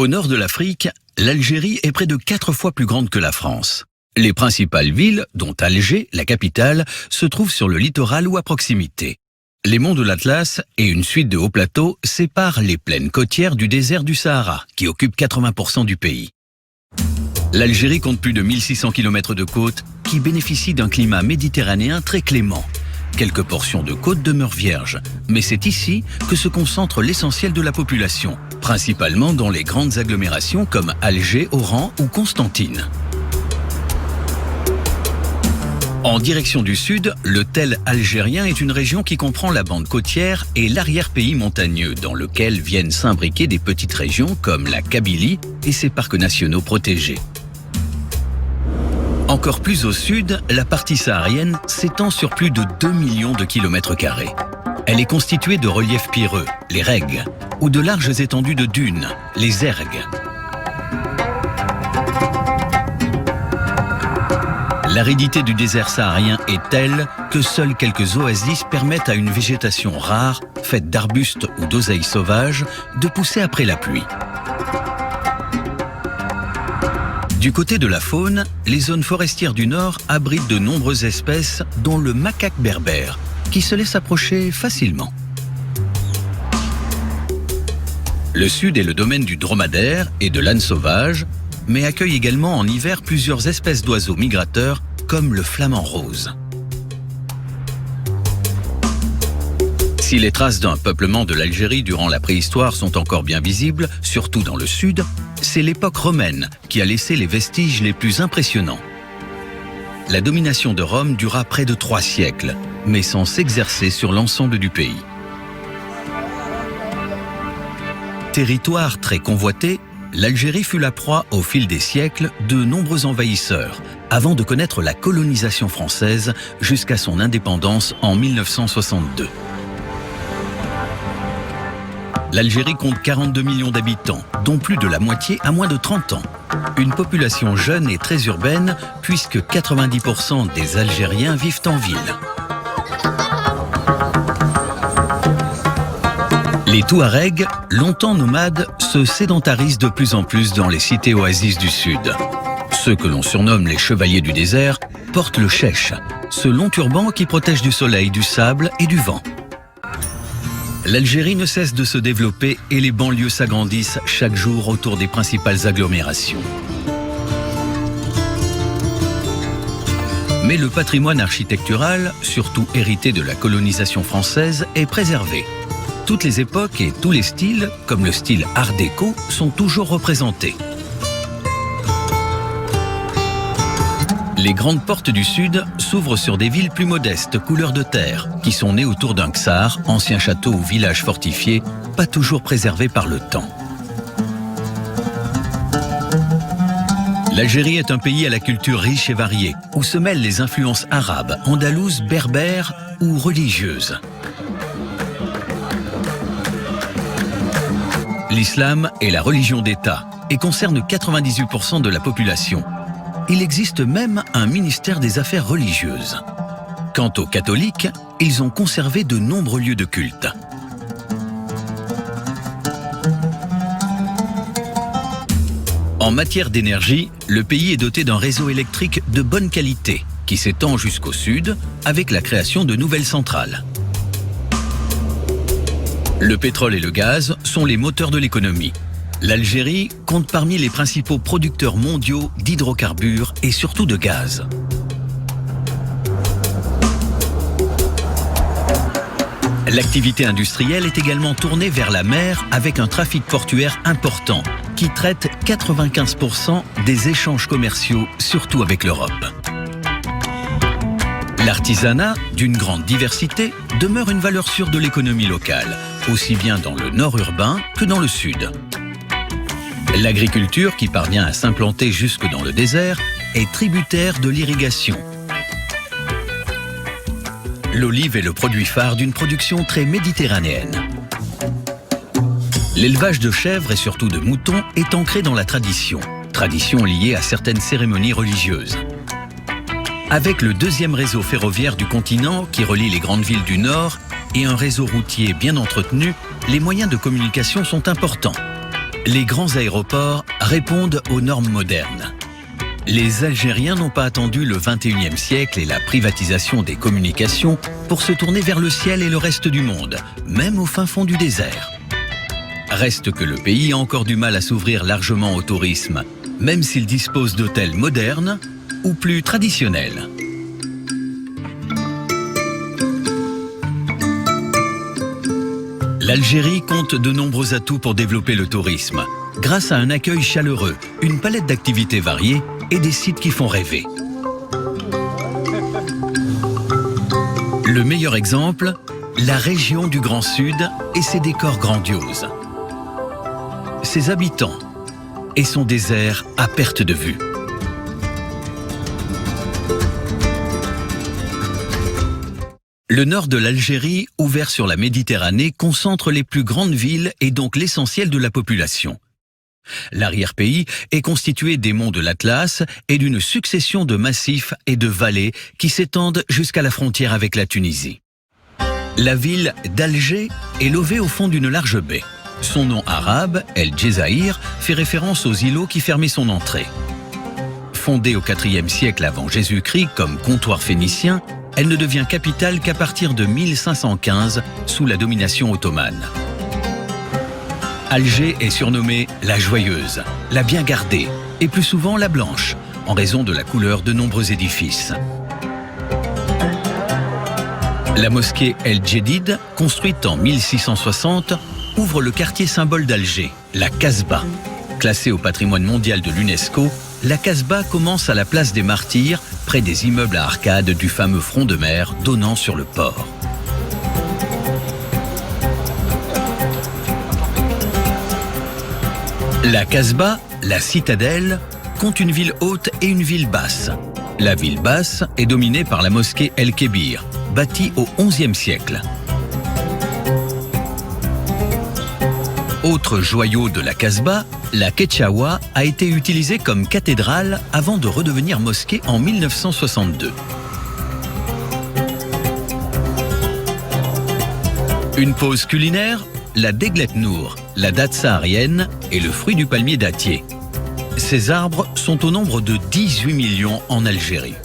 Au nord de l'Afrique, l'Algérie est près de 4 fois plus grande que la France. Les principales villes, dont Alger, la capitale, se trouvent sur le littoral ou à proximité. Les monts de l'Atlas et une suite de hauts plateaux séparent les plaines côtières du désert du Sahara, qui occupe 80% du pays. L'Algérie compte plus de 1600 km de côte qui bénéficient d'un climat méditerranéen très clément. Quelques portions de côte demeurent vierges, mais c'est ici que se concentre l'essentiel de la population, principalement dans les grandes agglomérations comme Alger, Oran ou Constantine. En direction du sud, le Tell algérien est une région qui comprend la bande côtière et l'arrière-pays montagneux, dans lequel viennent s'imbriquer des petites régions comme la Kabylie et ses parcs nationaux protégés. Encore plus au sud, la partie saharienne s'étend sur plus de 2 millions de kilomètres carrés. Elle est constituée de reliefs pierreux, les regs, ou de larges étendues de dunes, les ergs. L'aridité du désert saharien est telle que seules quelques oasis permettent à une végétation rare, faite d'arbustes ou d'oseilles sauvages, de pousser après la pluie. Du côté de la faune, les zones forestières du nord abritent de nombreuses espèces, dont le macaque berbère, qui se laisse approcher facilement. Le sud est le domaine du dromadaire et de l'âne sauvage, mais accueille également en hiver plusieurs espèces d'oiseaux migrateurs comme le flamant rose. Si les traces d'un peuplement de l'Algérie durant la préhistoire sont encore bien visibles, surtout dans le sud, c'est l'époque romaine qui a laissé les vestiges les plus impressionnants. La domination de Rome dura près de 3 siècles, mais sans s'exercer sur l'ensemble du pays. Territoire très convoité, l'Algérie fut la proie au fil des siècles de nombreux envahisseurs, avant de connaître la colonisation française jusqu'à son indépendance en 1962. L'Algérie compte 42 millions d'habitants, dont plus de la moitié a moins de 30 ans. Une population jeune et très urbaine, puisque 90% des Algériens vivent en ville. Les Touaregs, longtemps nomades, se sédentarisent de plus en plus dans les cités oasis du sud. Ceux que l'on surnomme les chevaliers du désert portent le chèche, ce long turban qui protège du soleil, du sable et du vent. L'Algérie ne cesse de se développer et les banlieues s'agrandissent chaque jour autour des principales agglomérations. Mais le patrimoine architectural, surtout hérité de la colonisation française, est préservé. Toutes les époques et tous les styles, comme le style Art déco, sont toujours représentés. Les grandes portes du sud s'ouvrent sur des villes plus modestes, couleur de terre, qui sont nées autour d'un ksar, ancien château ou village fortifié, pas toujours préservé par le temps. L'Algérie est un pays à la culture riche et variée, où se mêlent les influences arabes, andalouses, berbères ou religieuses. L'islam est la religion d'État et concerne 98% de la population. Il existe même un ministère des Affaires religieuses. Quant aux catholiques, ils ont conservé de nombreux lieux de culte. En matière d'énergie, le pays est doté d'un réseau électrique de bonne qualité qui s'étend jusqu'au sud avec la création de nouvelles centrales. Le pétrole et le gaz sont les moteurs de l'économie. L'Algérie compte parmi les principaux producteurs mondiaux d'hydrocarbures et surtout de gaz. L'activité industrielle est également tournée vers la mer avec un trafic portuaire important qui traite 95% des échanges commerciaux, surtout avec l'Europe. L'artisanat, d'une grande diversité, demeure une valeur sûre de l'économie locale, aussi bien dans le nord urbain que dans le sud. L'agriculture, qui parvient à s'implanter jusque dans le désert, est tributaire de l'irrigation. L'olive est le produit phare d'une production très méditerranéenne. L'élevage de chèvres et surtout de moutons est ancré dans la tradition liée à certaines cérémonies religieuses. Avec le deuxième réseau ferroviaire du continent qui relie les grandes villes du nord et un réseau routier bien entretenu, les moyens de communication sont importants. Les grands aéroports répondent aux normes modernes. Les Algériens n'ont pas attendu le XXIe siècle et la privatisation des communications pour se tourner vers le ciel et le reste du monde, même au fin fond du désert. Reste que le pays a encore du mal à s'ouvrir largement au tourisme, même s'il dispose d'hôtels modernes ou plus traditionnels. L'Algérie compte de nombreux atouts pour développer le tourisme, grâce à un accueil chaleureux, une palette d'activités variées et des sites qui font rêver. Le meilleur exemple, la région du Grand Sud et ses décors grandioses. Ses habitants et son désert à perte de vue. Le nord de l'Algérie, ouvert sur la Méditerranée, concentre les plus grandes villes et donc l'essentiel de la population. L'arrière-pays est constitué des monts de l'Atlas et d'une succession de massifs et de vallées qui s'étendent jusqu'à la frontière avec la Tunisie. La ville d'Alger est levée au fond d'une large baie. Son nom arabe, El Djezaïr, fait référence aux îlots qui fermaient son entrée. Fondée au IVe siècle avant Jésus-Christ comme comptoir phénicien, elle ne devient capitale qu'à partir de 1515 sous la domination ottomane. Alger est surnommée la Joyeuse, la Bien Gardée et plus souvent la Blanche, en raison de la couleur de nombreux édifices. La mosquée El Djedid, construite en 1660, ouvre le quartier symbole d'Alger, la Casbah. Classée au patrimoine mondial de l'UNESCO, la Casbah commence à la place des Martyrs, près des immeubles à arcades du fameux front de mer donnant sur le port. La Casbah, la citadelle, compte une ville haute et une ville basse. La ville basse est dominée par la mosquée El Kébir, bâtie au XIe siècle. Autre joyau de la Casbah, la Ketchaoua a été utilisée comme cathédrale avant de redevenir mosquée en 1962. Une pause culinaire, la Deglet Nour, la date saharienne et le fruit du palmier dattier. Ces arbres sont au nombre de 18 millions en Algérie.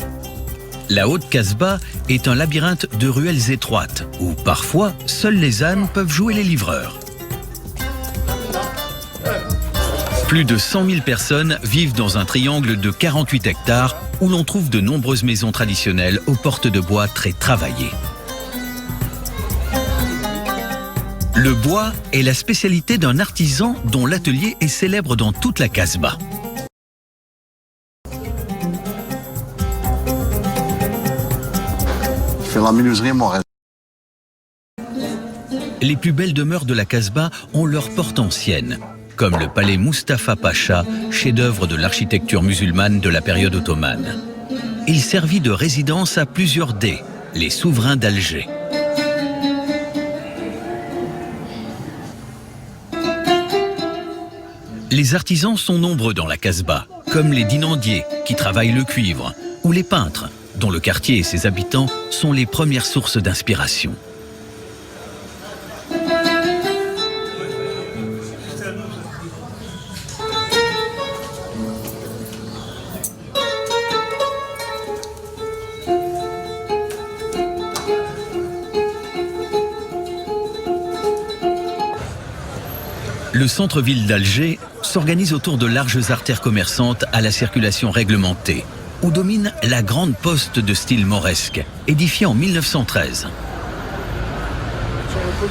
La Haute Casbah est un labyrinthe de ruelles étroites où parfois seuls les ânes peuvent jouer les livreurs. Plus de 100 000 personnes vivent dans un triangle de 48 hectares où l'on trouve de nombreuses maisons traditionnelles aux portes de bois très travaillées. Le bois est la spécialité d'un artisan dont l'atelier est célèbre dans toute la Casbah. C'est la menuiserie Morel. Les plus belles demeures de la Casbah ont leur porte ancienne, comme le palais Mustapha Pacha, chef-d'œuvre de l'architecture musulmane de la période ottomane. Il servit de résidence à plusieurs Dey, les souverains d'Alger. Les artisans sont nombreux dans la Casbah, comme les dinandiers qui travaillent le cuivre, ou les peintres, dont le quartier et ses habitants sont les premières sources d'inspiration. Le centre-ville d'Alger s'organise autour de larges artères commerçantes à la circulation réglementée, où domine la grande poste de style mauresque, édifiée en 1913.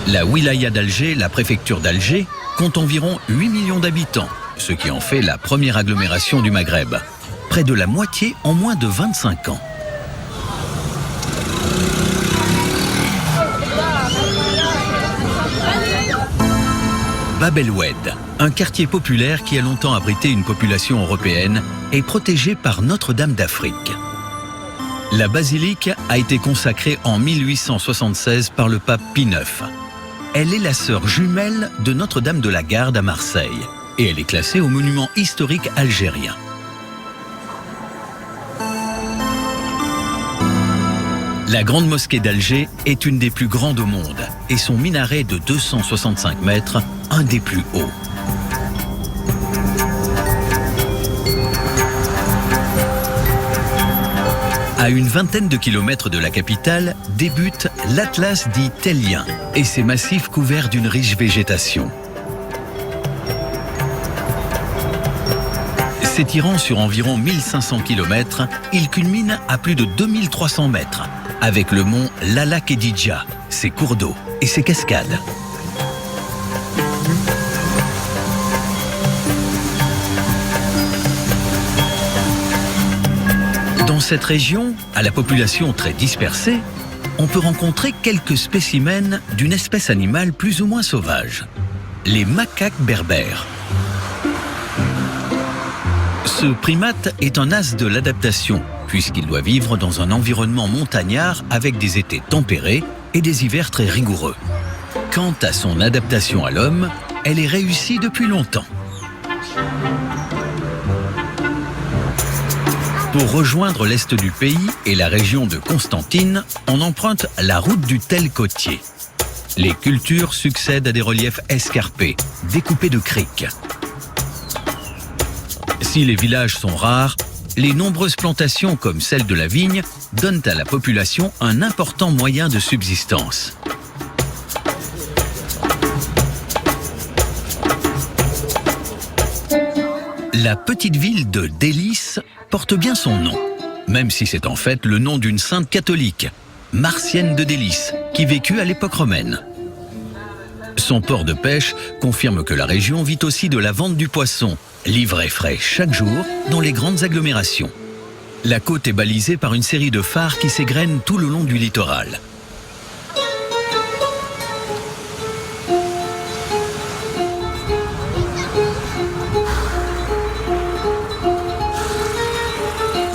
La wilaya d'Alger, la préfecture d'Alger, compte environ 8 millions d'habitants, ce qui en fait la première agglomération du Maghreb. Près de la moitié en moins de 25 ans. Bab el Oued, un quartier populaire qui a longtemps abrité une population européenne, est protégé par Notre-Dame d'Afrique. La basilique a été consacrée en 1876 par le pape Pie IX. Elle est la sœur jumelle de Notre-Dame de la Garde à Marseille et elle est classée au monument historique algérien. La Grande Mosquée d'Alger est une des plus grandes au monde et son minaret de 265 mètres, un des plus hauts. À une vingtaine de kilomètres de la capitale débute l'Atlas dit Tellien et ses massifs couverts d'une riche végétation. S'étirant sur environ 1500 km, il culmine à plus de 2300 mètres, avec le mont Lala Kedija, ses cours d'eau et ses cascades. Dans cette région, à la population très dispersée, on peut rencontrer quelques spécimens d'une espèce animale plus ou moins sauvage, les macaques berbères. Ce primate est un as de l'adaptation, puisqu'il doit vivre dans un environnement montagnard avec des étés tempérés et des hivers très rigoureux. Quant à son adaptation à l'homme, elle est réussie depuis longtemps. Pour rejoindre l'est du pays et la région de Constantine, on emprunte la route du Tell côtier. Les cultures succèdent à des reliefs escarpés, découpés de criques. Si les villages sont rares, les nombreuses plantations comme celle de la vigne donnent à la population un important moyen de subsistance. La petite ville de Délices porte bien son nom, même si c'est en fait le nom d'une sainte catholique, Marcienne de Délices, qui vécut à l'époque romaine. Son port de pêche confirme que la région vit aussi de la vente du poisson, livré frais chaque jour dans les grandes agglomérations. La côte est balisée par une série de phares qui s'égrènent tout le long du littoral.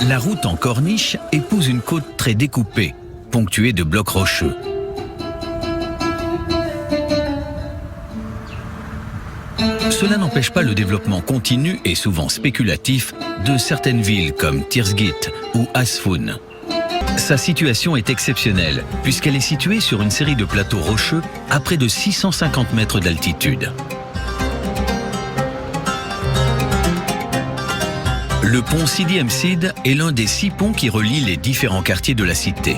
La route en corniche épouse une côte très découpée, ponctuée de blocs rocheux. Cela n'empêche pas le développement continu et souvent spéculatif de certaines villes comme Tirzgit ou Asfoun. Sa situation est exceptionnelle puisqu'elle est située sur une série de plateaux rocheux à près de 650 mètres d'altitude. Le pont Sidi Msid est l'un des 6 ponts qui relient les différents quartiers de la cité.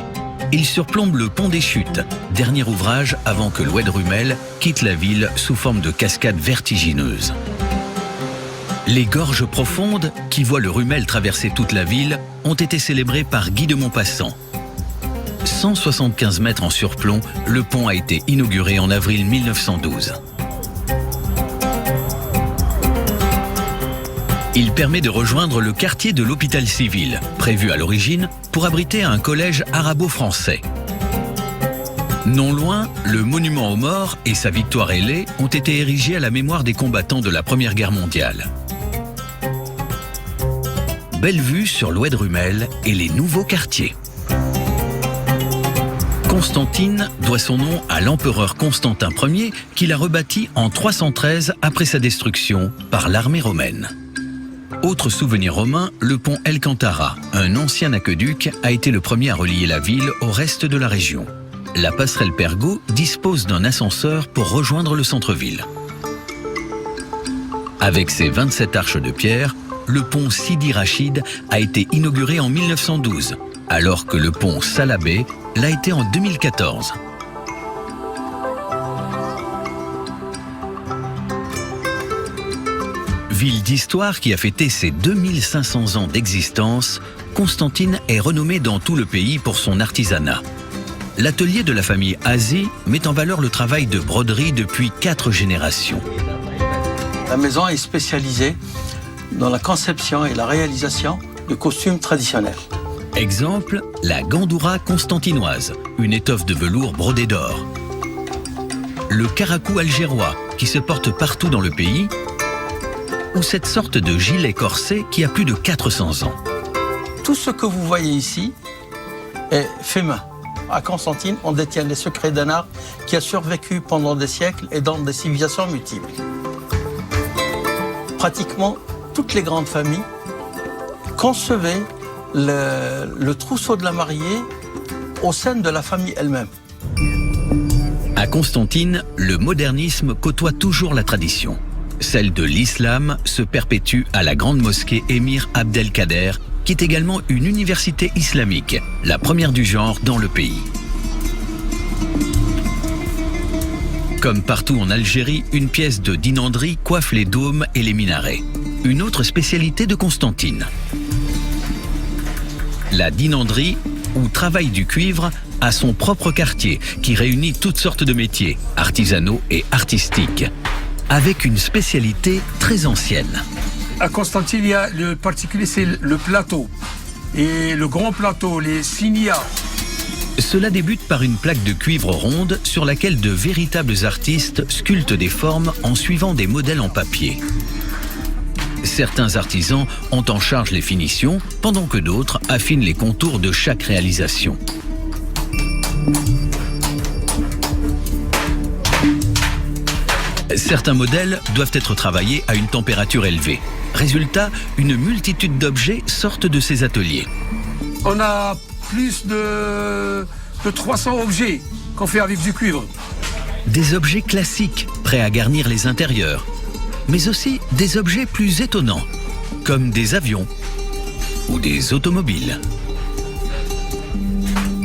Il surplombe le pont des Chutes, dernier ouvrage avant que l'Oued Rumel quitte la ville sous forme de cascades vertigineuses. Les gorges profondes, qui voient le Rumel traverser toute la ville, ont été célébrées par Guy de Maupassant. 175 mètres en surplomb, le pont a été inauguré en avril 1912. Il permet de rejoindre le quartier de l'hôpital civil, prévu à l'origine pour abriter un collège arabo-français. Non loin, le monument aux morts et sa victoire ailée ont été érigés à la mémoire des combattants de la Première Guerre mondiale. Belle vue sur l'Oued Rumel et les nouveaux quartiers. Constantine doit son nom à l'empereur Constantin Ier qui l'a rebâti en 313 après sa destruction par l'armée romaine. Autre souvenir romain, le pont El Cantara, un ancien aqueduc, a été le premier à relier la ville au reste de la région. La passerelle Pergaud dispose d'un ascenseur pour rejoindre le centre-ville. Avec ses 27 arches de pierre, le pont Sidi Rachid a été inauguré en 1912, alors que le pont Salabé l'a été en 2014. Ville d'histoire qui a fêté ses 2500 ans d'existence, Constantine est renommée dans tout le pays pour son artisanat. L'atelier de la famille Azy met en valeur le travail de broderie depuis 4 générations. La maison est spécialisée dans la conception et la réalisation de costumes traditionnels. Exemple, la gandoura constantinoise, une étoffe de velours brodée d'or. Le caracou algérois, qui se porte partout dans le pays, ou cette sorte de gilet corsé qui a plus de 400 ans. Tout ce que vous voyez ici est fait main. À Constantine, on détient les secrets d'un art qui a survécu pendant des siècles et dans des civilisations multiples. Pratiquement toutes les grandes familles concevaient le trousseau de la mariée au sein de la famille elle-même. À Constantine, le modernisme côtoie toujours la tradition. Celle de l'islam se perpétue à la grande mosquée Émir Abdelkader, qui est également une université islamique, la première du genre dans le pays. Comme partout en Algérie, une pièce de dinanderie coiffe les dômes et les minarets. Une autre spécialité de Constantine. La dinanderie, ou travail du cuivre, a son propre quartier qui réunit toutes sortes de métiers, artisanaux et artistiques, avec une spécialité très ancienne. À Constantine, il y a le particulier, c'est le plateau. Et le grand plateau, les signias. Cela débute par une plaque de cuivre ronde sur laquelle de véritables artistes sculptent des formes en suivant des modèles en papier. Certains artisans ont en charge les finitions, pendant que d'autres affinent les contours de chaque réalisation. Certains modèles doivent être travaillés à une température élevée. Résultat, une multitude d'objets sortent de ces ateliers. On a plus de 300 objets qu'on fait avec du cuivre. Des objets classiques, prêts à garnir les intérieurs, mais aussi des objets plus étonnants, comme des avions ou des automobiles.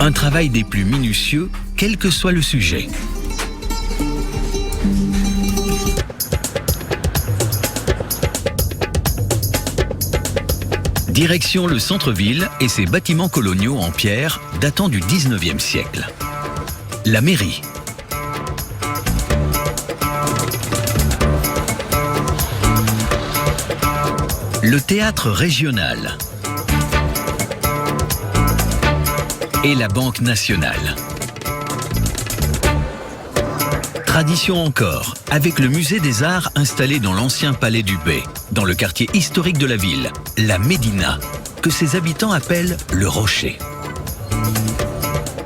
Un travail des plus minutieux, quel que soit le sujet. Direction le centre-ville et ses bâtiments coloniaux en pierre datant du 19e siècle. La mairie. Le théâtre régional. Et la Banque nationale. Tradition encore, avec le musée des arts installé dans l'ancien palais du Bey, dans le quartier historique de la ville, la Médina, que ses habitants appellent le Rocher.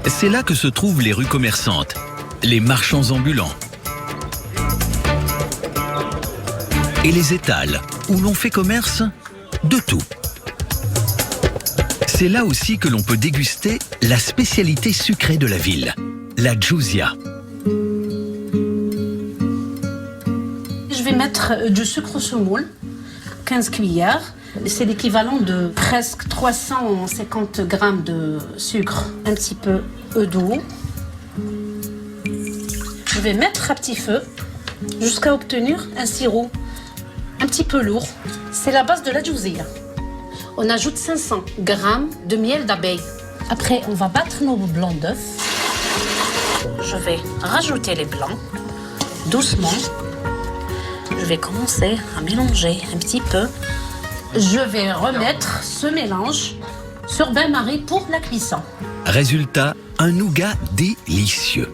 C'est là que se trouvent les rues commerçantes, les marchands ambulants et les étals, où l'on fait commerce de tout. C'est là aussi que l'on peut déguster la spécialité sucrée de la ville, la djouzia. Je vais mettre du sucre semoule, 15 cuillères. C'est l'équivalent de presque 350 grammes de sucre. Un petit peu d'eau. Je vais mettre à petit feu jusqu'à obtenir un sirop un petit peu lourd. C'est la base de la djouzia. On ajoute 500 grammes de miel d'abeille. Après, on va battre nos blancs d'œufs. Je vais rajouter les blancs doucement. Je vais commencer à mélanger un petit peu. Je vais remettre ce mélange sur bain-marie pour la cuisson. Résultat, un nougat délicieux.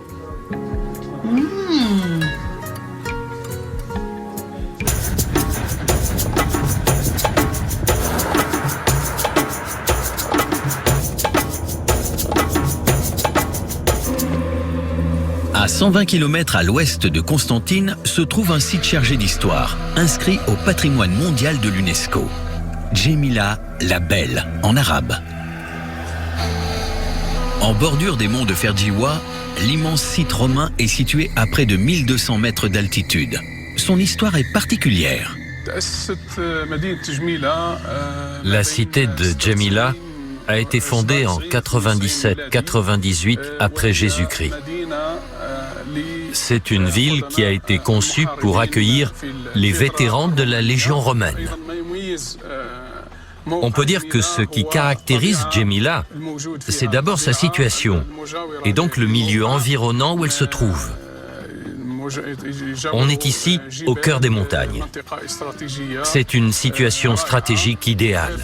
À 120 km à l'ouest de Constantine se trouve un site chargé d'histoire, inscrit au patrimoine mondial de l'UNESCO. Djemila la Belle, en arabe. En bordure des monts de Ferjiwa, l'immense site romain est situé à près de 1200 mètres d'altitude. Son histoire est particulière. La cité de Djemila a été fondée en 97-98 après Jésus-Christ. C'est une ville qui a été conçue pour accueillir les vétérans de la Légion romaine. On peut dire que ce qui caractérise Djemila, c'est d'abord sa situation, et donc le milieu environnant où elle se trouve. On est ici au cœur des montagnes. C'est une situation stratégique idéale.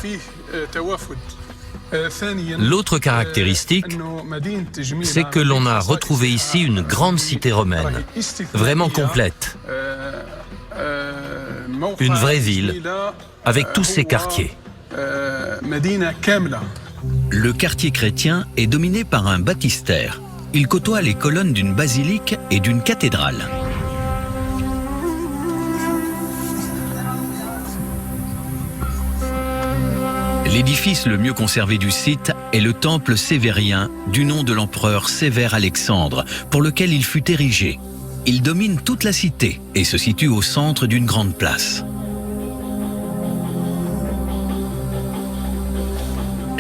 L'autre caractéristique, c'est que l'on a retrouvé ici une grande cité romaine, vraiment complète. Une vraie ville, avec tous ses quartiers. Le quartier chrétien est dominé par un baptistère. Il côtoie les colonnes d'une basilique et d'une cathédrale. L'édifice le mieux conservé du site est le temple sévérien du nom de l'empereur Sévère Alexandre, pour lequel il fut érigé. Il domine toute la cité et se situe au centre d'une grande place.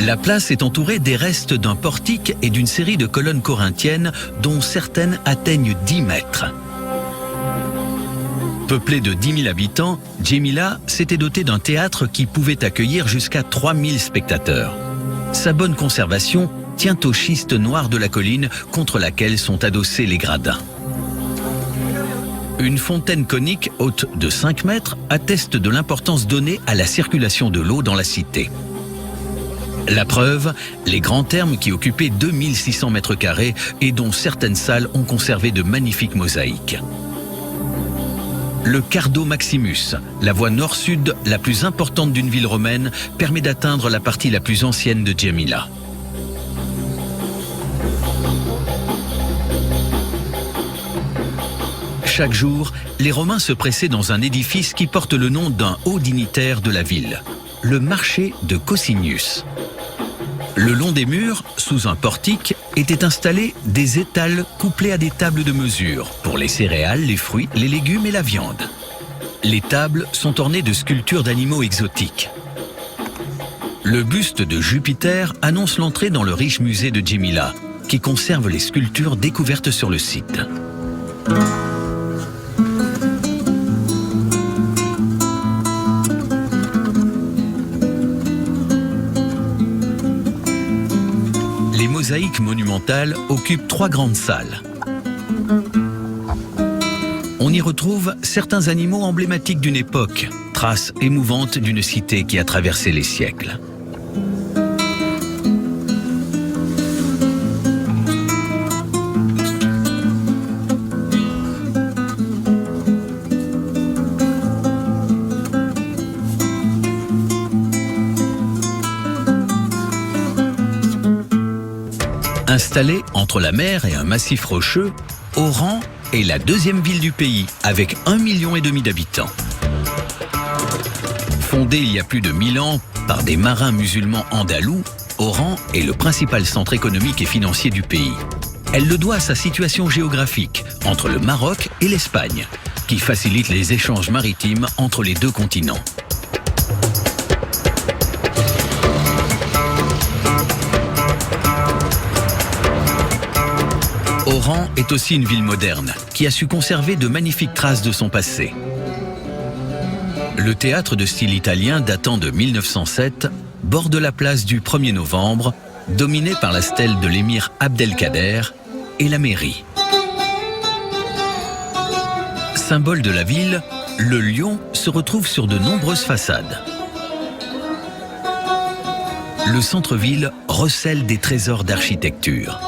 La place est entourée des restes d'un portique et d'une série de colonnes corinthiennes dont certaines atteignent 10 mètres. Peuplée de 10 000 habitants, Djémila s'était dotée d'un théâtre qui pouvait accueillir jusqu'à 3 000 spectateurs. Sa bonne conservation tient au schiste noir de la colline contre laquelle sont adossés les gradins. Une fontaine conique haute de 5 mètres atteste de l'importance donnée à la circulation de l'eau dans la cité. La preuve, les grands thermes qui occupaient 2600 mètres carrés et dont certaines salles ont conservé de magnifiques mosaïques. Le Cardo Maximus, la voie nord-sud la plus importante d'une ville romaine, permet d'atteindre la partie la plus ancienne de Djémila. Chaque jour, les Romains se pressaient dans un édifice qui porte le nom d'un haut dignitaire de la ville, le marché de Cossinius. Le long des murs, sous un portique, étaient installés des étals couplés à des tables de mesure pour les céréales, les fruits, les légumes et la viande. Les tables sont ornées de sculptures d'animaux exotiques. Le buste de Jupiter annonce l'entrée dans le riche musée de Djémila, qui conserve les sculptures découvertes sur le site. Les mosaïques monumentales occupent 3 grandes salles. On y retrouve certains animaux emblématiques d'une époque, traces émouvantes d'une cité qui a traversé les siècles. Installée entre la mer et un massif rocheux, Oran est la deuxième ville du pays, avec 1,5 million d'habitants. Fondée il y a plus de 1000 ans par des marins musulmans andalous, Oran est le principal centre économique et financier du pays. Elle le doit à sa situation géographique, entre le Maroc et l'Espagne, qui facilite les échanges maritimes entre les deux continents. Oran est aussi une ville moderne, qui a su conserver de magnifiques traces de son passé. Le théâtre de style italien datant de 1907 borde la place du 1er novembre, dominé par la stèle de l'émir Abdelkader et la mairie. Symbole de la ville, le lion se retrouve sur de nombreuses façades. Le centre-ville recèle des trésors d'architecture,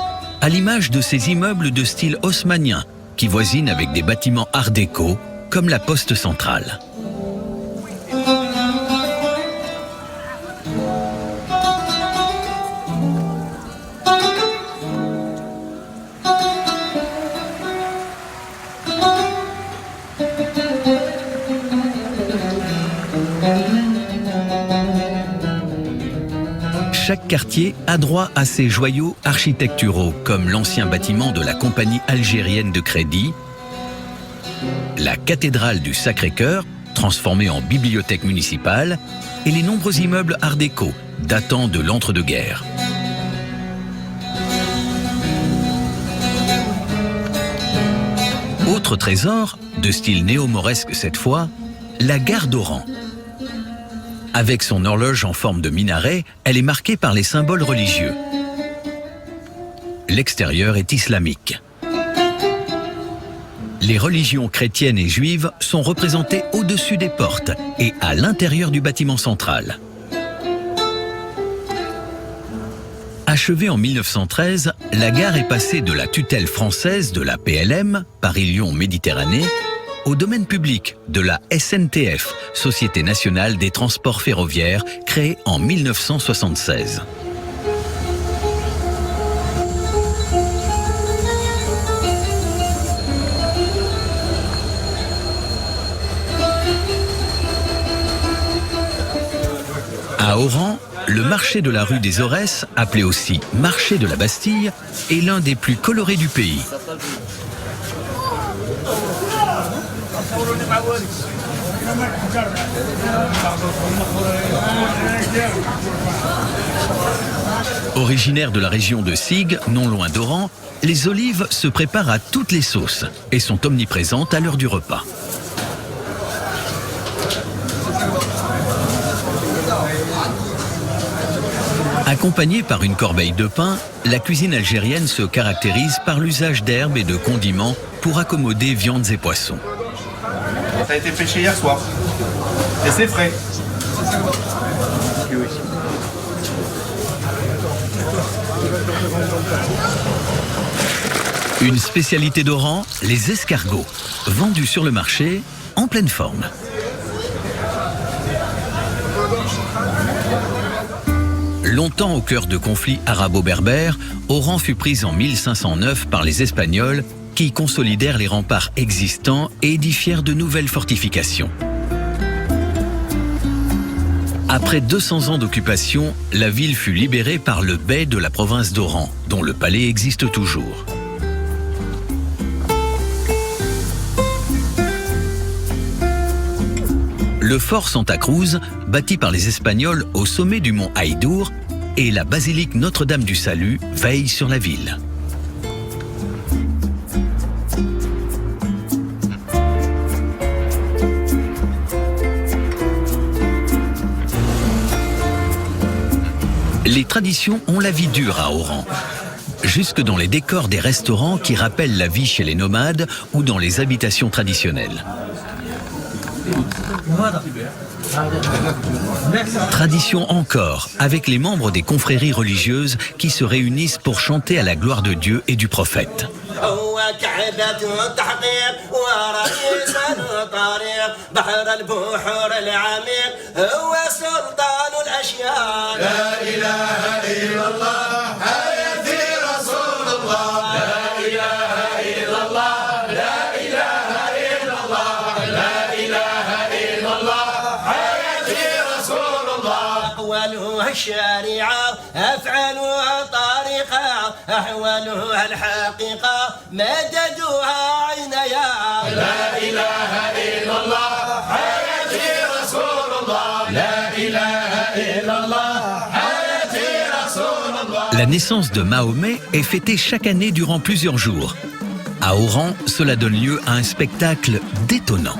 à l'image de ces immeubles de style haussmannien qui voisinent avec des bâtiments art déco comme la poste centrale. Chaque quartier a droit à ses joyaux architecturaux, comme l'ancien bâtiment de la compagnie algérienne de crédit, la cathédrale du Sacré-Cœur, transformée en bibliothèque municipale, et les nombreux immeubles art déco, datant de l'entre-deux-guerres. Autre trésor, de style néo-mauresque cette fois, la gare d'Oran. Avec son horloge en forme de minaret, elle est marquée par les symboles religieux. L'extérieur est islamique. Les religions chrétiennes et juives sont représentées au-dessus des portes et à l'intérieur du bâtiment central. Achevée en 1913, la gare est passée de la tutelle française de la PLM, Paris-Lyon Méditerranée, au domaine public de la SNTF, Société nationale des transports ferroviaires, créée en 1976. À Oran, le marché de la rue des Aurès, appelé aussi marché de la Bastille, est l'un des plus colorés du pays. Originaires de la région de Sig, non loin d'Oran, les olives se préparent à toutes les sauces et sont omniprésentes à l'heure du repas. Accompagnée par une corbeille de pain, la cuisine algérienne se caractérise par l'usage d'herbes et de condiments pour accommoder viandes et poissons. Ça a été pêché hier soir. Et c'est frais. Une spécialité d'Oran, les escargots, vendus sur le marché en pleine forme. Longtemps au cœur de conflits arabo-berbères, Oran fut prise en 1509 par les Espagnols qui consolidèrent les remparts existants et édifièrent de nouvelles fortifications. Après 200 ans d'occupation, la ville fut libérée par le bey de la province d'Oran, dont le palais existe toujours. Le fort Santa Cruz, bâti par les Espagnols au sommet du mont Haïdour, et la basilique Notre-Dame du Salut veillent sur la ville. Les traditions ont la vie dure à Oran. Jusque dans les décors des restaurants qui rappellent la vie chez les nomades ou dans les habitations traditionnelles. Tradition encore, avec les membres des confréries religieuses qui se réunissent pour chanter à la gloire de Dieu et du prophète. الشريعة أفعالها طريقة أحوالها الحقيقة مددوها عينيا لا إله إلا الله حياتي رسول الله لا إله إلا الله حياتي رسول الله. La naissance de Mahomet est fêtée chaque année durant plusieurs jours. À Oran, cela donne lieu à un spectacle détonnant.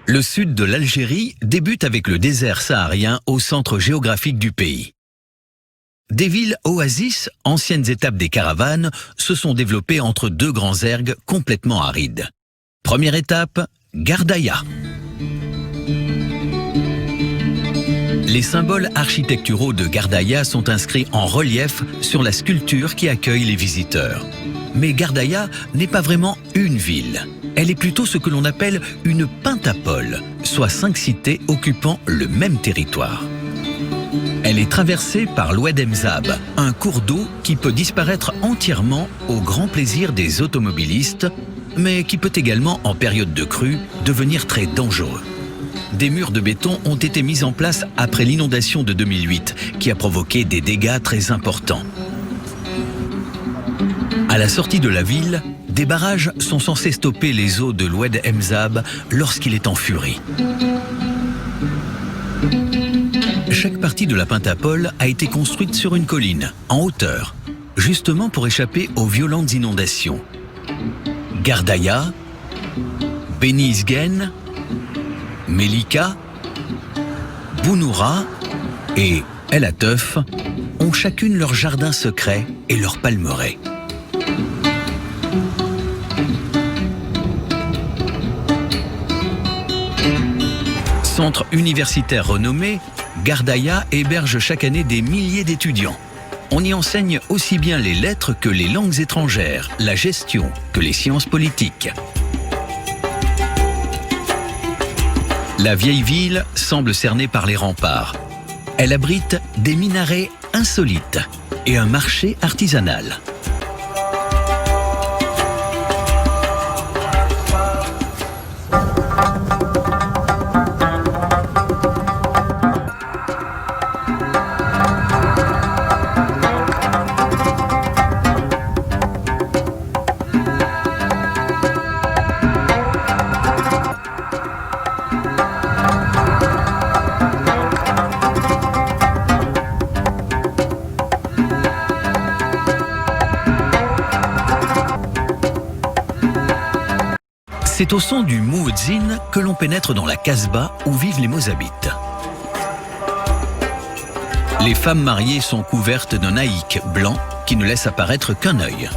Le sud de l'Algérie débute avec le désert saharien au centre géographique du pays. Des villes oasis, anciennes étapes des caravanes, se sont développées entre deux grands ergs complètement arides. Première étape, Gardaïa. Les symboles architecturaux de Gardaïa sont inscrits en relief sur la sculpture qui accueille les visiteurs. Mais Gardaïa n'est pas vraiment une ville. Elle est plutôt ce que l'on appelle une pentapole, soit 5 cités occupant le même territoire. Elle est traversée par l'Oued Emzab, un cours d'eau qui peut disparaître entièrement au grand plaisir des automobilistes, mais qui peut également, en période de crue, devenir très dangereux. Des murs de béton ont été mis en place après l'inondation de 2008, qui a provoqué des dégâts très importants. À la sortie de la ville, des barrages sont censés stopper les eaux de l'Oued Emzab lorsqu'il est en furie. Chaque partie de la pentapole a été construite sur une colline, en hauteur, justement pour échapper aux violentes inondations. Gardaïa, Beni Isgen, Melika, Bounoura et El Atef ont chacune leur jardin secret et leur palmeraie. Centre universitaire renommé, Gardaïa héberge chaque année des milliers d'étudiants. On y enseigne aussi bien les lettres que les langues étrangères, la gestion que les sciences politiques. La vieille ville semble cernée par les remparts. Elle abrite des minarets insolites et un marché artisanal. C'est au son du muezzin que l'on pénètre dans la Casbah où vivent les Mozabites. Les femmes mariées sont couvertes d'un haïk blanc qui ne laisse apparaître qu'un œil.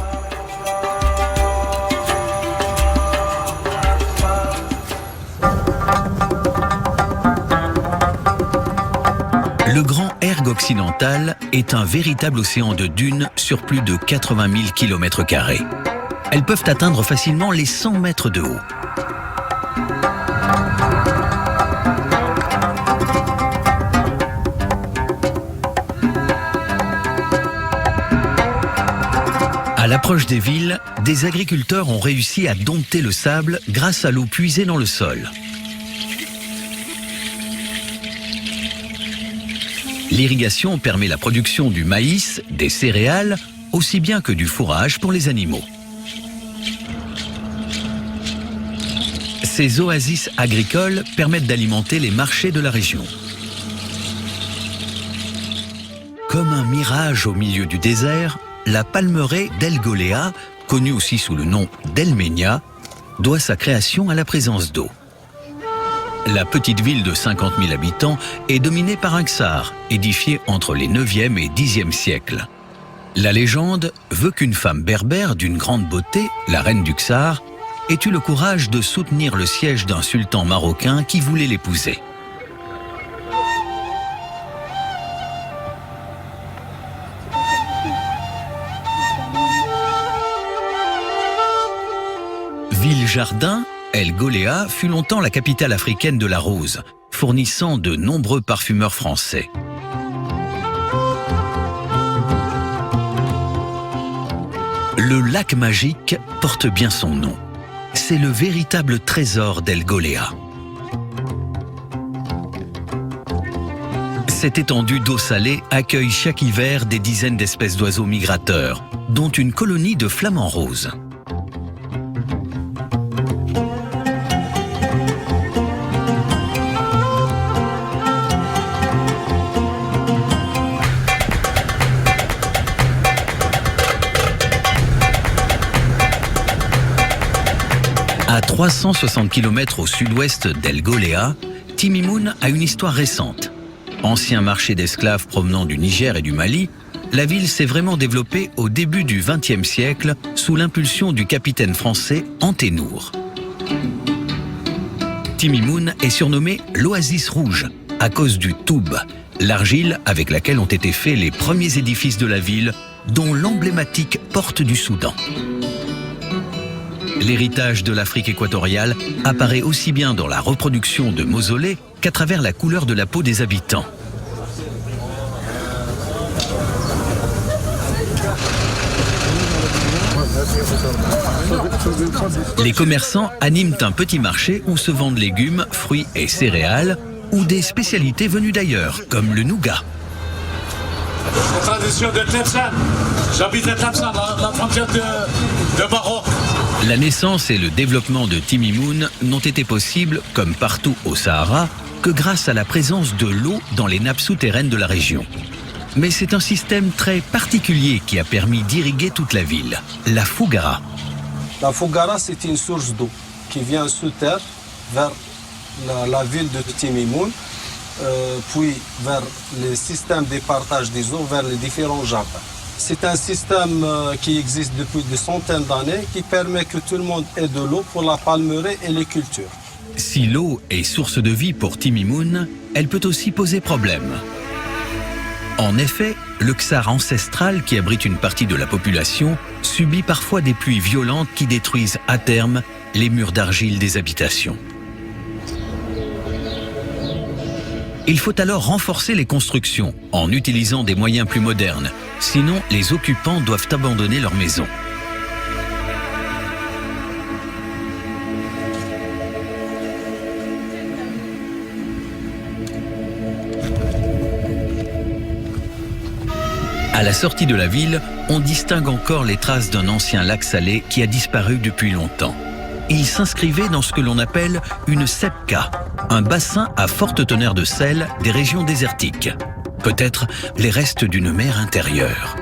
Le Grand Erg occidental est un véritable océan de dunes sur plus de 80 000 km². Elles peuvent atteindre facilement les 100 mètres de haut. À l'approche des villes, des agriculteurs ont réussi à dompter le sable grâce à l'eau puisée dans le sol. L'irrigation permet la production du maïs, des céréales, aussi bien que du fourrage pour les animaux. Ces oasis agricoles permettent d'alimenter les marchés de la région. Comme un mirage au milieu du désert, la palmeraie d'El Golea, connue aussi sous le nom d'El Menia, doit sa création à la présence d'eau. La petite ville de 50 000 habitants est dominée par un ksar, édifié entre les 9e et 10e siècles. La légende veut qu'une femme berbère d'une grande beauté, la reine du ksar, ait eu le courage de soutenir le siège d'un sultan marocain qui voulait l'épouser. Ville-jardin, El Golea fut longtemps la capitale africaine de la rose, fournissant de nombreux parfumeurs français. Le lac magique porte bien son nom. C'est le véritable trésor d'El Golea. Cette étendue d'eau salée accueille chaque hiver des dizaines d'espèces d'oiseaux migrateurs, dont une colonie de flamants roses. À 360 km au sud-ouest d'El Golea, Timimoun a une histoire récente. Ancien marché d'esclaves provenant du Niger et du Mali, la ville s'est vraiment développée au début du XXe siècle sous l'impulsion du capitaine français Anténour. Timimoun est surnommé l'Oasis rouge à cause du toub, l'argile avec laquelle ont été faits les premiers édifices de la ville, dont l'emblématique porte du Soudan. L'héritage de l'Afrique équatoriale apparaît aussi bien dans la reproduction de mausolées qu'à travers la couleur de la peau des habitants. Les commerçants animent un petit marché où se vendent légumes, fruits et céréales ou des spécialités venues d'ailleurs, comme le nougat. La tradition de Tlemcen. J'habite à Tlemcen, la frontière de Maroc. La naissance et le développement de Timimoun n'ont été possibles, comme partout au Sahara, que grâce à la présence de l'eau dans les nappes souterraines de la région. Mais c'est un système très particulier qui a permis d'irriguer toute la ville, la Fougara. La Fougara, c'est une source d'eau qui vient sous terre vers la ville de Timimoun, puis vers le système de partage des eaux vers les différents jardins. C'est un système qui existe depuis des centaines d'années qui permet que tout le monde ait de l'eau pour la palmeraie et les cultures. Si l'eau est source de vie pour Timimoun, elle peut aussi poser problème. En effet, le ksar ancestral qui abrite une partie de la population subit parfois des pluies violentes qui détruisent à terme les murs d'argile des habitations. Il faut alors renforcer les constructions en utilisant des moyens plus modernes, sinon les occupants doivent abandonner leur maison. À la sortie de la ville, on distingue encore les traces d'un ancien lac salé qui a disparu depuis longtemps. Il s'inscrivait dans ce que l'on appelle une sepka, un bassin à forte teneur de sel des régions désertiques. Peut-être les restes d'une mer intérieure.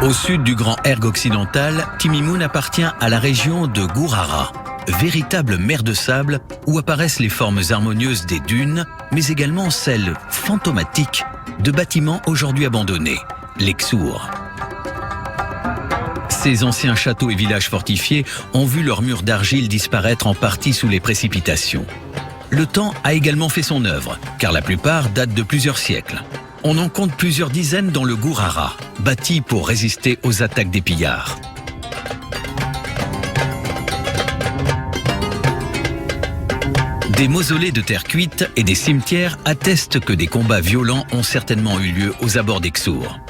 Au sud du Grand Erg occidental, Timimoun appartient à la région de Gourara, véritable mer de sable où apparaissent les formes harmonieuses des dunes, mais également celles fantomatiques de bâtiments aujourd'hui abandonnés, les Ksour. Ces anciens châteaux et villages fortifiés ont vu leurs murs d'argile disparaître en partie sous les précipitations. Le temps a également fait son œuvre, car la plupart datent de plusieurs siècles. On en compte plusieurs dizaines dans le Gourara, bâtis pour résister aux attaques des pillards. Des mausolées de terre cuite et des cimetières attestent que des combats violents ont certainement eu lieu aux abords des Ksour.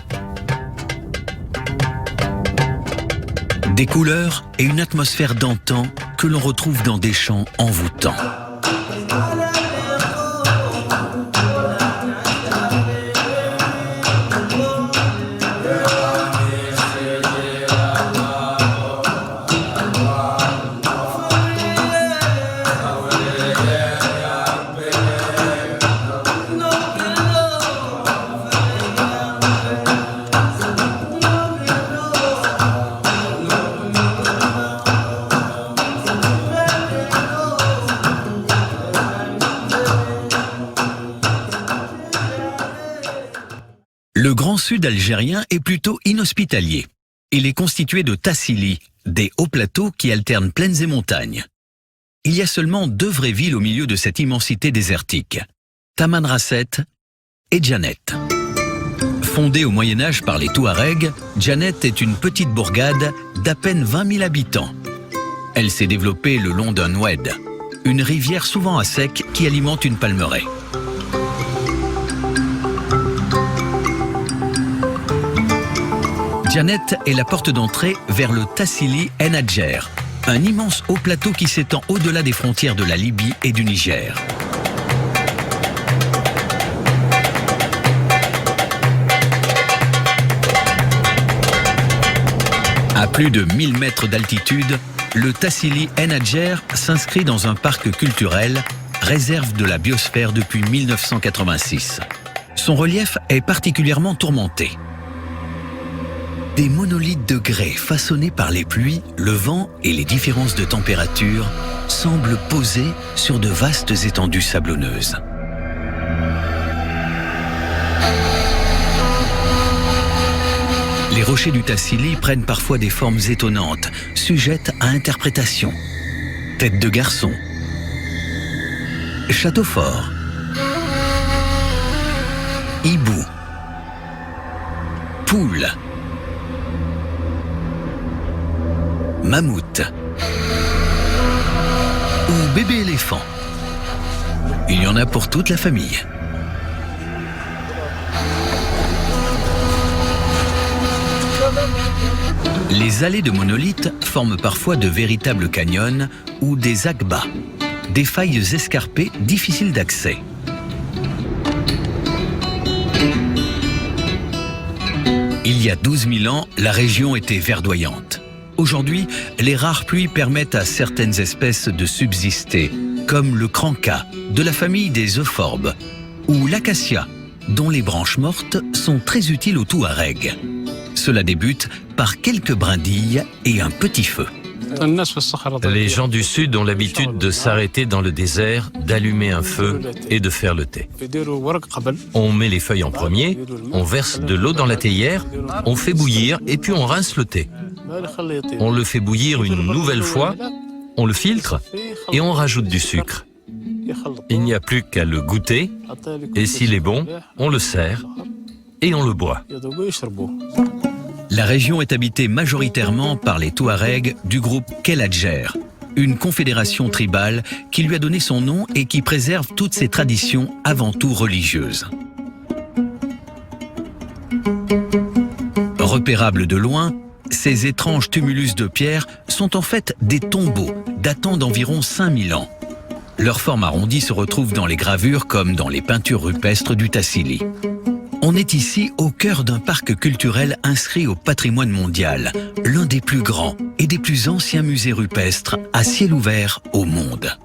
Des couleurs et une atmosphère d'antan que l'on retrouve dans des chants envoûtants. Le Grand Sud algérien est plutôt inhospitalier. Il est constitué de tassili, des hauts plateaux qui alternent plaines et montagnes. Il y a seulement 2 vraies villes au milieu de cette immensité désertique, Tamanrasset et Djanet. Fondée au Moyen-Âge par les Touaregs, Djanet est une petite bourgade d'à peine 20 000 habitants. Elle s'est développée le long d'un oued, une rivière souvent à sec qui alimente une palmeraie. Djanet est la porte d'entrée vers le Tassili En Adjer, un immense haut plateau qui s'étend au-delà des frontières de la Libye et du Niger. À plus de 1000 mètres d'altitude, le Tassili En Adjer s'inscrit dans un parc culturel, réserve de la biosphère depuis 1986. Son relief est particulièrement tourmenté. Des monolithes de grès façonnés par les pluies, le vent et les différences de température semblent posés sur de vastes étendues sablonneuses. Les rochers du Tassili prennent parfois des formes étonnantes, sujettes à interprétation. Tête de garçon, château fort, hibou, poule, mammouth ou bébé éléphant. Il y en a pour toute la famille. Les allées de monolithes forment parfois de véritables canyons ou des akbas, des failles escarpées difficiles d'accès. Il y a 12 000 ans, la région était verdoyante. Aujourd'hui, les rares pluies permettent à certaines espèces de subsister, comme le cranca, de la famille des euphorbes, ou l'acacia, dont les branches mortes sont très utiles aux Touaregs. Cela débute par quelques brindilles et un petit feu. Les gens du Sud ont l'habitude de s'arrêter dans le désert, d'allumer un feu et de faire le thé. On met les feuilles en premier, on verse de l'eau dans la théière, on fait bouillir et puis on rince le thé. On le fait bouillir une nouvelle fois, on le filtre et on rajoute du sucre. Il n'y a plus qu'à le goûter et s'il est bon, on le sert et on le boit. La région est habitée majoritairement par les Touaregs du groupe Keladjer, une confédération tribale qui lui a donné son nom et qui préserve toutes ses traditions avant tout religieuses. Repérables de loin, ces étranges tumulus de pierre sont en fait des tombeaux datant d'environ 5000 ans. Leur forme arrondie se retrouve dans les gravures comme dans les peintures rupestres du Tassili. On est ici au cœur d'un parc culturel inscrit au patrimoine mondial, l'un des plus grands et des plus anciens musées rupestres à ciel ouvert au monde.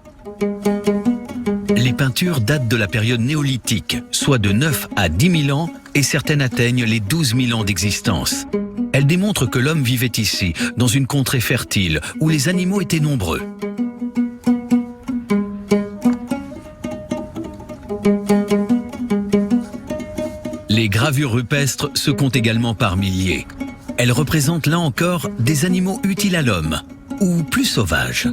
Les peintures datent de la période néolithique, soit de 9 à 10 000 ans, et certaines atteignent les 12 000 ans d'existence. Elle démontre que l'homme vivait ici, dans une contrée fertile, où les animaux étaient nombreux. Les gravures rupestres se comptent également par milliers. Elles représentent là encore des animaux utiles à l'homme, ou plus sauvages.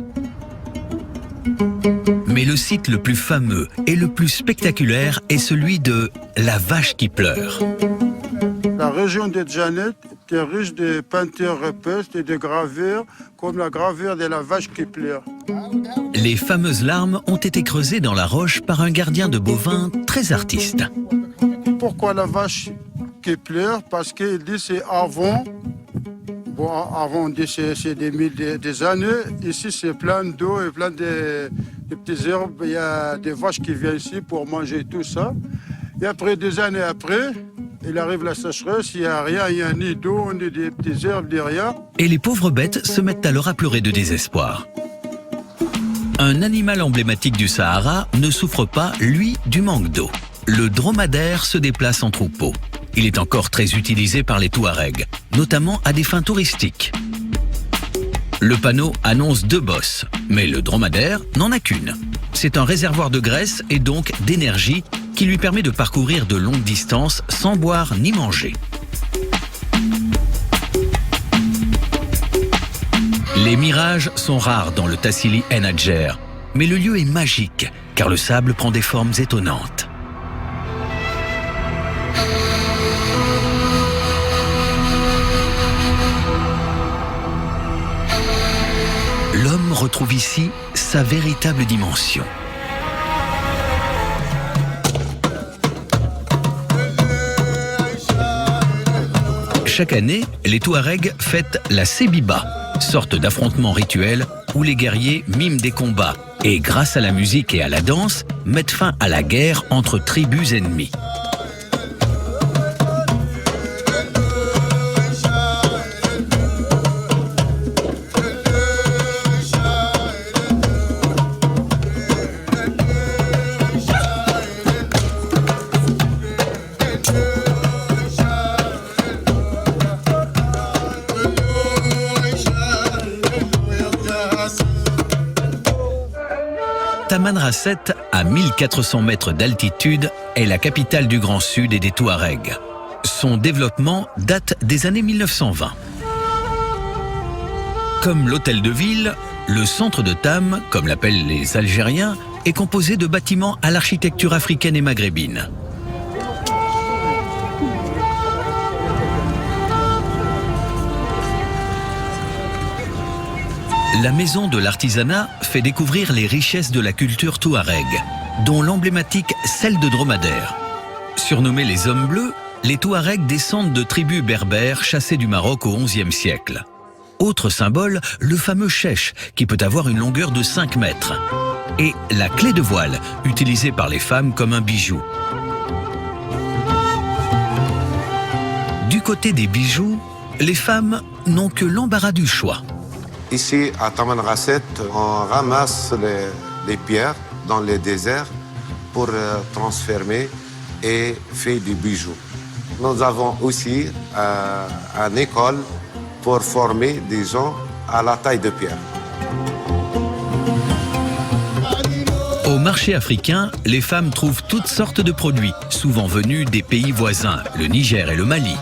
Mais le site le plus fameux et le plus spectaculaire est celui de la vache qui pleure. La région de Djanet est riche de peintures rupestres et de gravures, comme la gravure de la vache qui pleure. Les fameuses larmes ont été creusées dans la roche par un gardien de bovins très artiste. Pourquoi la vache qui pleure? Parce qu'il dit c'est avant. Bon, avant, c'est des années. Ici, c'est plein d'eau et plein de petites herbes. Il y a des vaches qui viennent ici pour manger tout ça. Et après, des années après, il arrive la sécheresse, il n'y a rien, il n'y a ni d'eau, ni des petites herbes, ni rien. Et les pauvres bêtes se mettent alors à pleurer de désespoir. Un animal emblématique du Sahara ne souffre pas, lui, du manque d'eau. Le dromadaire se déplace en troupeau. Il est encore très utilisé par les Touaregs, notamment à des fins touristiques. Le panneau annonce 2 bosses, mais le dromadaire n'en a qu'une. C'est un réservoir de graisse et donc d'énergie qui lui permet de parcourir de longues distances sans boire ni manger. Les mirages sont rares dans le Tassili En Hadjer, mais le lieu est magique car le sable prend des formes étonnantes. L'homme retrouve ici sa véritable dimension. Chaque année, les Touaregs fêtent la Sébiba, sorte d'affrontement rituel où les guerriers miment des combats et, grâce à la musique et à la danse, mettent fin à la guerre entre tribus ennemies. Tamanrasset, à 1400 mètres d'altitude, est la capitale du Grand Sud et des Touaregs. Son développement date des années 1920. Comme l'hôtel de ville, le centre de Tam, comme l'appellent les Algériens, est composé de bâtiments à l'architecture africaine et maghrébine. La maison de l'artisanat fait découvrir les richesses de la culture touareg, dont l'emblématique celle de dromadaire. Surnommés les hommes bleus, les Touaregs descendent de tribus berbères chassées du Maroc au XIe siècle. Autre symbole, le fameux chèche, qui peut avoir une longueur de 5 mètres. Et la clé de voile, utilisée par les femmes comme un bijou. Du côté des bijoux, les femmes n'ont que l'embarras du choix. Ici, à Tamanrasset, on ramasse les pierres dans les déserts pour transformer et faire des bijoux. Nous avons aussi une école pour former des gens à la taille de pierre. Au marché africain, les femmes trouvent toutes sortes de produits, souvent venus des pays voisins, le Niger et le Mali.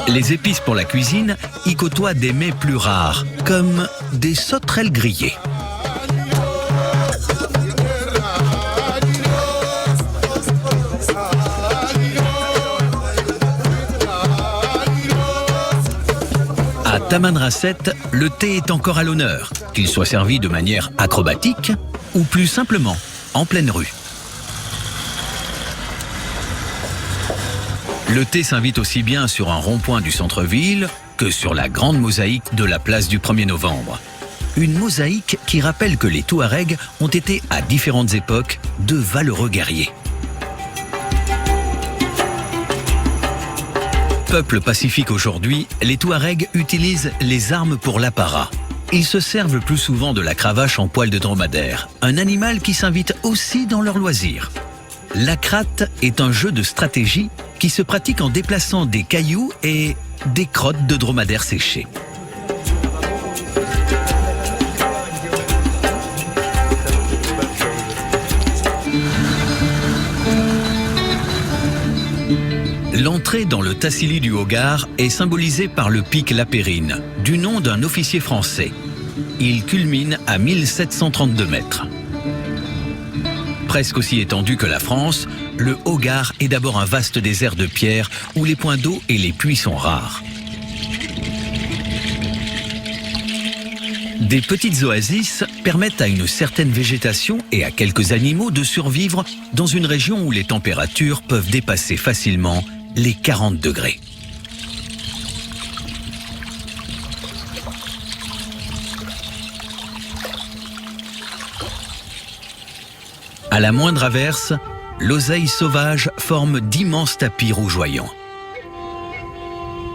Les épices pour la cuisine y côtoient des mets plus rares, comme des sauterelles grillées. À Tamanrasset, le thé est encore à l'honneur, qu'il soit servi de manière acrobatique ou plus simplement en pleine rue. Le thé s'invite aussi bien sur un rond-point du centre-ville que sur la grande mosaïque de la place du 1er novembre. Une mosaïque qui rappelle que les Touaregs ont été à différentes époques de valeureux guerriers. Peuple pacifique aujourd'hui, les Touaregs utilisent les armes pour l'apparat. Ils se servent plus souvent de la cravache en poil de dromadaire, un animal qui s'invite aussi dans leurs loisirs. La kratte est un jeu de stratégie qui se pratique en déplaçant des cailloux et des crottes de dromadaires séchées. L'entrée dans le Tassili du Hogar est symbolisée par le pic La Périne, du nom d'un officier français. Il culmine à 1732 mètres. Presque aussi étendu que la France, le Hogar est d'abord un vaste désert de pierre où les points d'eau et les puits sont rares. Des petites oasis permettent à une certaine végétation et à quelques animaux de survivre dans une région où les températures peuvent dépasser facilement les 40 degrés. À la moindre averse, l'oseille sauvage forme d'immenses tapis rougeoyants.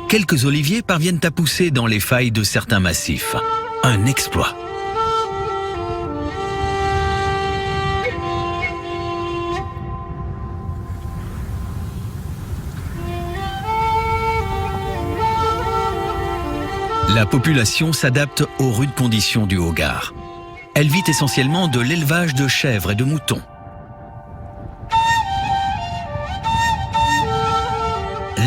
Quelques oliviers parviennent à pousser dans les failles de certains massifs. Un exploit. La population s'adapte aux rudes conditions du Hogar. Elle vit essentiellement de l'élevage de chèvres et de moutons.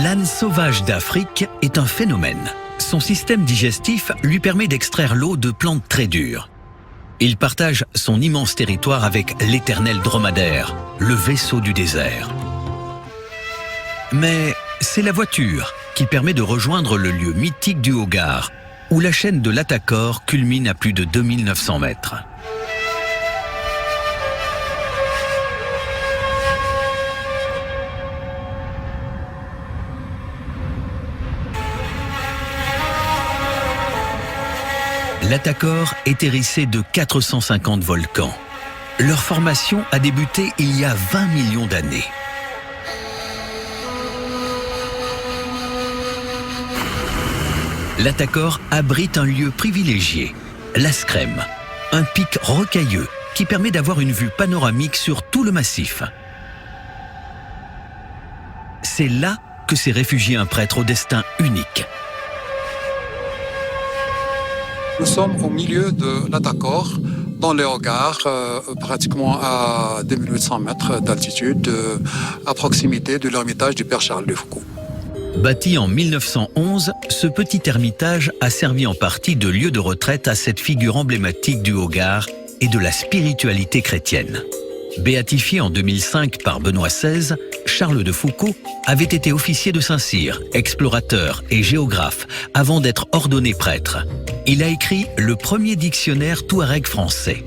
L'âne sauvage d'Afrique est un phénomène. Son système digestif lui permet d'extraire l'eau de plantes très dures. Il partage son immense territoire avec l'éternel dromadaire, le vaisseau du désert. Mais c'est la voiture qui permet de rejoindre le lieu mythique du Hogar, où la chaîne de l'Atakor culmine à plus de 2900 mètres. L'Atakor est hérissé de 450 volcans. Leur formation a débuté il y a 20 millions d'années. L'Atakor abrite un lieu privilégié, l'Askrem, un pic rocailleux qui permet d'avoir une vue panoramique sur tout le massif. C'est là que s'est réfugié un prêtre au destin unique. Nous sommes au milieu de l'Atakor, dans le Hogar, pratiquement à 2800 mètres d'altitude, à proximité de l'ermitage du Père Charles de Foucault. Bâti en 1911, ce petit ermitage a servi en partie de lieu de retraite à cette figure emblématique du Hogar et de la spiritualité chrétienne. Béatifié en 2005 par Benoît XVI, Charles de Foucault avait été officier de Saint-Cyr, explorateur et géographe, avant d'être ordonné prêtre. Il a écrit le premier dictionnaire touareg français.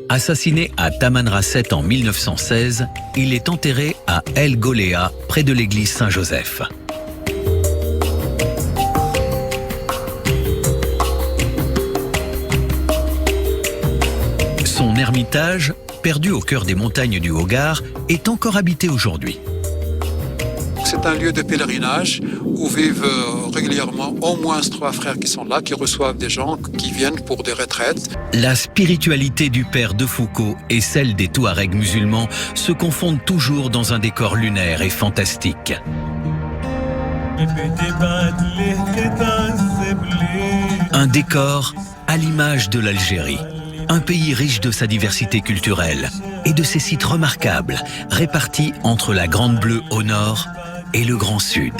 Assassiné à Tamanrasset en 1916, il est enterré à El Goléa, près de l'église Saint-Joseph. Son ermitage, perdu au cœur des montagnes du Hogar, est encore habité aujourd'hui. C'est un lieu de pèlerinage où vivent régulièrement au moins 3 frères qui sont là, qui reçoivent des gens qui viennent pour des retraites. La spiritualité du père de Foucault et celle des Touaregs musulmans se confondent toujours dans un décor lunaire et fantastique. Un décor à l'image de l'Algérie. Un pays riche de sa diversité culturelle et de ses sites remarquables, répartis entre la Grande Bleue au nord et le Grand Sud.